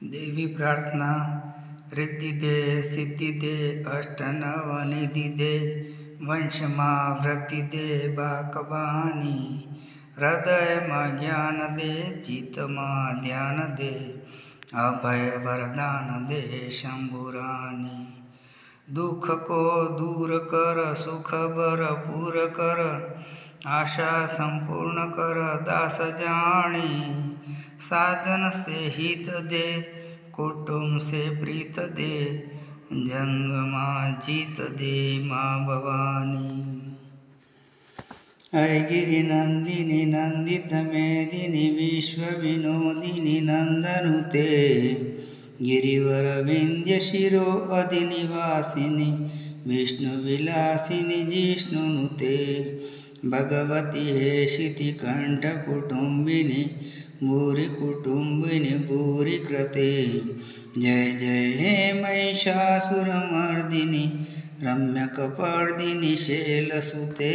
देवी प्रार्थना रिद्धि दे सिद्धि दे अष्टनवनिधि दे वंशमा वृद्धि दे बाकबानी हृदय में ज्ञान दे चित्त में ध्यान दे अभय वरदान दे शंभुरानी। दुख को दूर कर सुख भरपूर कर आशा संपूर्ण कर दास जानी। साजन से हित दे कुटुंब से प्रीत दे जंग माँ जीत दे माँ भवानी। ऐगिरि नंदिनी नंदित मेदिनी विश्व विनोदिनी नंदनुते गिरिवर विंध्य शिरो अधिनिवासिनी विष्णु विलासिनी जिष्णुनुते भगवती हेशिति कंठ कुटुंबिनी भूरि कुटुंबिनी भूरि कृते। जय जय हे महिषासुरमर्दिनी रम्यकपर्दिनी शैलसुते।